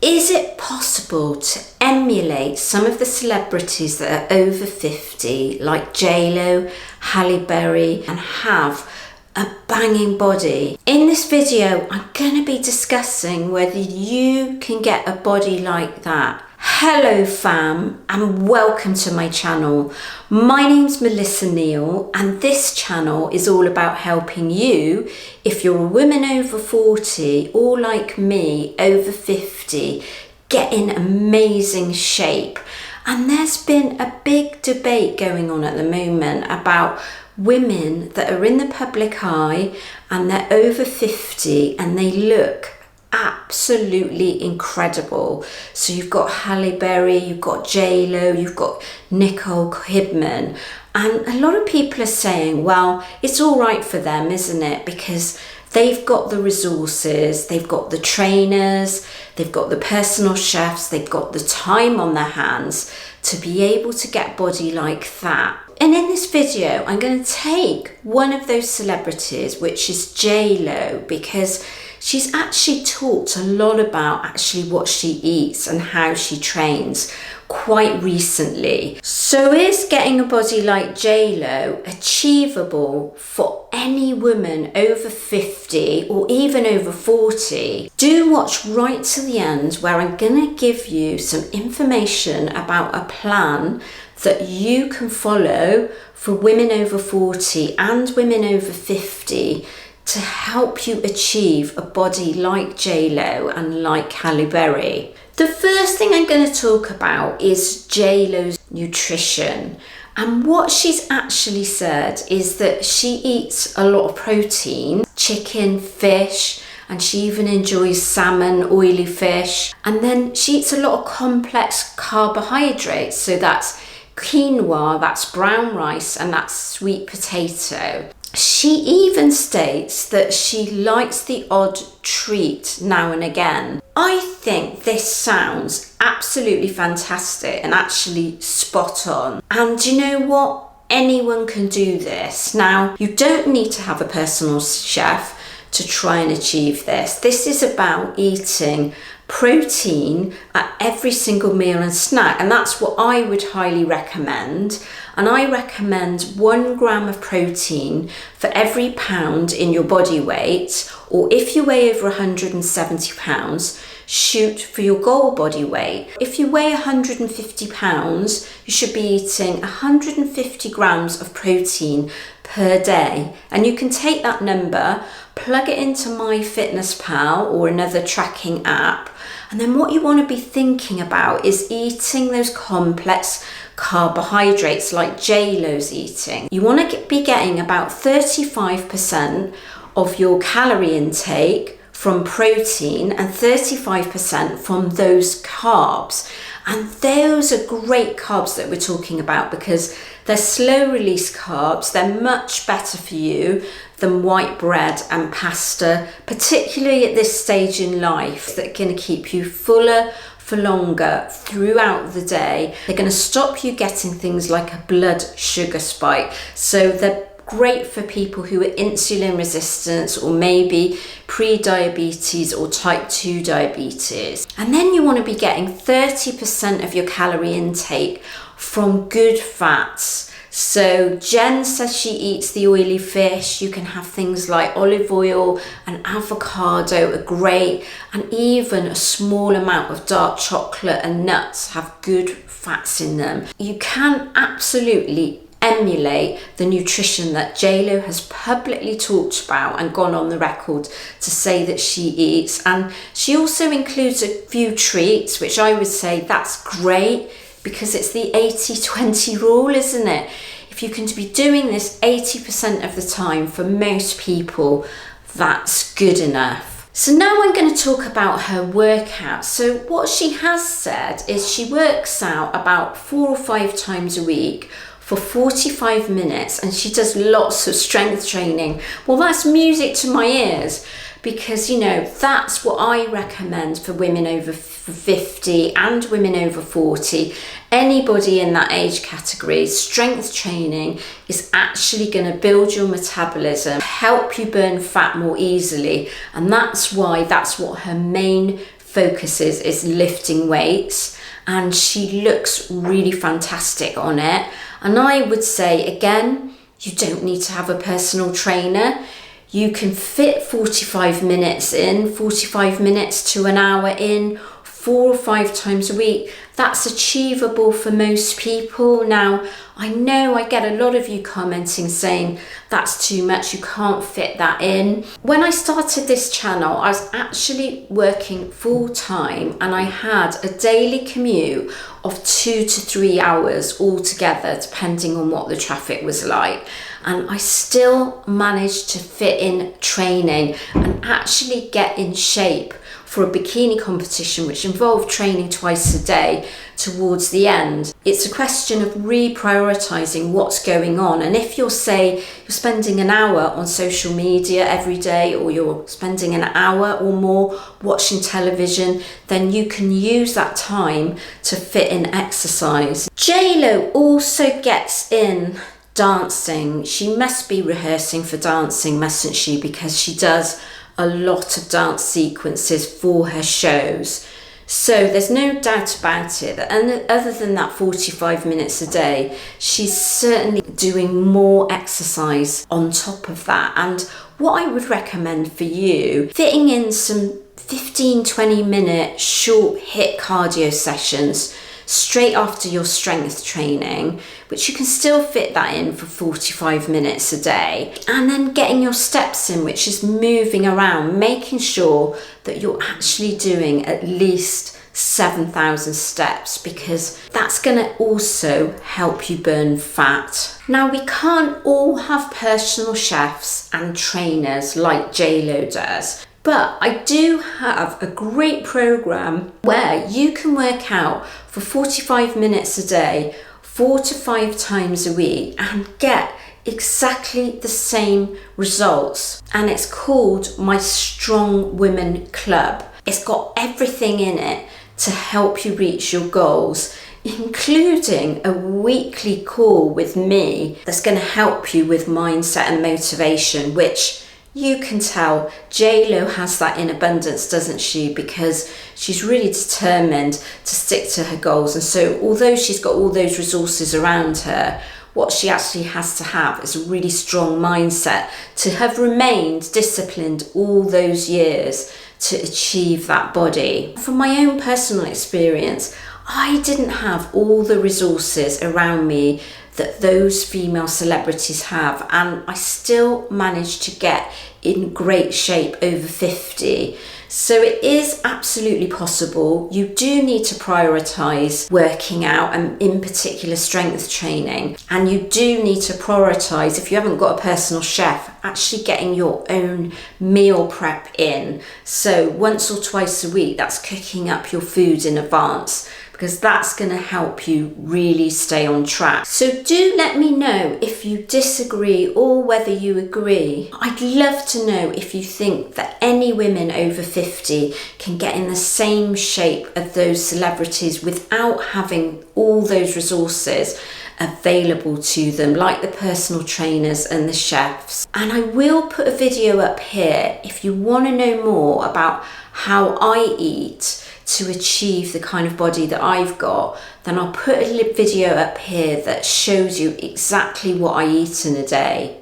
Is it possible to emulate some of the celebrities that are over 50, like JLo, Halle Berry, and have a banging body? In this video, I'm going to be discussing whether you can get a body like that. Hello fam, and welcome to my channel. My name's Melissa Neal, and this channel is all about helping you, if you're a woman over 40 or like me over 50, get in amazing shape. And there's been a big debate going on at the moment about women that are in the public eye and they're over 50 and they look absolutely incredible. So you've got Halle Berry, you've got JLo, you've got Nicole Kidman, and a lot of people are saying, well, it's all right for them, isn't it? Because they've got the resources, they've got the trainers, they've got the personal chefs, they've got the time on their hands to be able to get a body like that. And in this video, I'm going to take one of those celebrities, which is JLo, because she's actually talked a lot about actually what she eats and how she trains quite recently. So is getting a body like JLo achievable for any woman over 50 or even over 40? Do watch right to the end, where I'm going to give you some information about a plan that you can follow for women over 40 and women over 50 to help you achieve a body like JLo and like Halle Berry. The first thing I'm going to talk about is JLo's nutrition. And what she's actually said is that she eats a lot of protein, chicken, fish, and she even enjoys salmon, oily fish. And then she eats a lot of complex carbohydrates. So that's quinoa, that's brown rice, and that's sweet potato. She even states that she likes the odd treat now and again. I think this sounds absolutely fantastic and actually spot on. And you know what? Anyone can do this. Now, you don't need to have a personal chef to try and achieve this. This is about eating protein at every single meal and snack, and that's what I would highly recommend. And I recommend 1 gram of protein for every pound in your body weight, or if you weigh over 170 pounds, shoot for your goal body weight. If you weigh 150 pounds, you should be eating 150 grams of protein per day. And you can take that number, plug it into MyFitnessPal or another tracking app, and then what you want to be thinking about is eating those complex carbohydrates like JLo's eating. You want to be getting about 35% of your calorie intake from protein and 35% from those carbs. And those are great carbs that we're talking about because they're slow release carbs. They're much better for you than white bread and pasta, particularly at this stage in life, that are going to keep you fuller for longer throughout the day. They're going to stop you getting things like a blood sugar spike. So they're great for people who are insulin resistant or maybe pre-diabetes or type 2 diabetes. And then you want to be getting 30% of your calorie intake from good fats. So Jen says she eats the oily fish. You can have things like olive oil and avocado are great, and even a small amount of dark chocolate and nuts have good fats in them. You can absolutely emulate the nutrition that JLo has publicly talked about and gone on the record to say that she eats. And she also includes a few treats, which I would say that's great because it's the 80-20 rule, isn't it? If you can be doing this 80% of the time, for most people, that's good enough. So now I'm going to talk about her workout. So what she has said is she works out about 4 or 5 times a week for 45 minutes, and she does lots of strength training. Well, that's music to my ears, because you know that's what I recommend for women over 50 and women over 40. Anybody in that age category, strength training is actually going to build your metabolism, help you burn fat more easily, and that's what her main focuses is lifting weights, and she looks really fantastic on it. And I would say, again, you don't need to have a personal trainer. You can fit 45 minutes in, 45 minutes to an hour in, 4 or 5 times a week. That's achievable for most people. Now, I know I get a lot of you commenting saying that's too much, you can't fit that in. When I started this channel, I was actually working full time and I had a daily commute of 2 to 3 hours altogether, depending on what the traffic was like. And I still managed to fit in training and actually get in shape for a bikini competition, which involved training twice a day towards the end. It's a question of reprioritizing what's going on. And if you're spending an hour on social media every day, or you're spending an hour or more watching television, then you can use that time to fit in exercise. JLo also gets in dancing. She must be rehearsing for dancing, mustn't she? Because she does a lot of dance sequences for her shows. So there's no doubt about it. And other than that 45 minutes a day, she's certainly doing more exercise on top of that. And what I would recommend for you, fitting in some 15-20 minute short HIIT cardio sessions straight after your strength training, which you can still fit that in for 45 minutes a day, and then getting your steps in, which is moving around, making sure that you're actually doing at least 7,000 steps, because that's going to also help you burn fat. Now, we can't all have personal chefs and trainers like JLo does, but I do have a great program where you can work out for 45 minutes a day, 4 to 5 times a week, and get exactly the same results. And it's called my Strong Women Club. It's got everything in it to help you reach your goals, including a weekly call with me that's going to help you with mindset and motivation, which you can tell JLo has that in abundance, doesn't she? Because she's really determined to stick to her goals. And so although she's got all those resources around her, what she actually has to have is a really strong mindset to have remained disciplined all those years to achieve that body. From my own personal experience, I didn't have all the resources around me that those female celebrities have, and I still managed to get in great shape over 50. So it is absolutely possible. You do need to prioritize working out, and in particular strength training, and you do need to prioritize, if you haven't got a personal chef, actually getting your own meal prep in. So once or twice a week, that's cooking up your food in advance, because that's going to help you really stay on track. So do let me know if you disagree or whether you agree. I'd love to know if you think that any women over 50 can get in the same shape as those celebrities without having all those resources available to them, like the personal trainers and the chefs. And I will put a video up here if you want to know more about how I eat to achieve the kind of body that I've got. Then I'll put a video up here that shows you exactly what I eat in a day.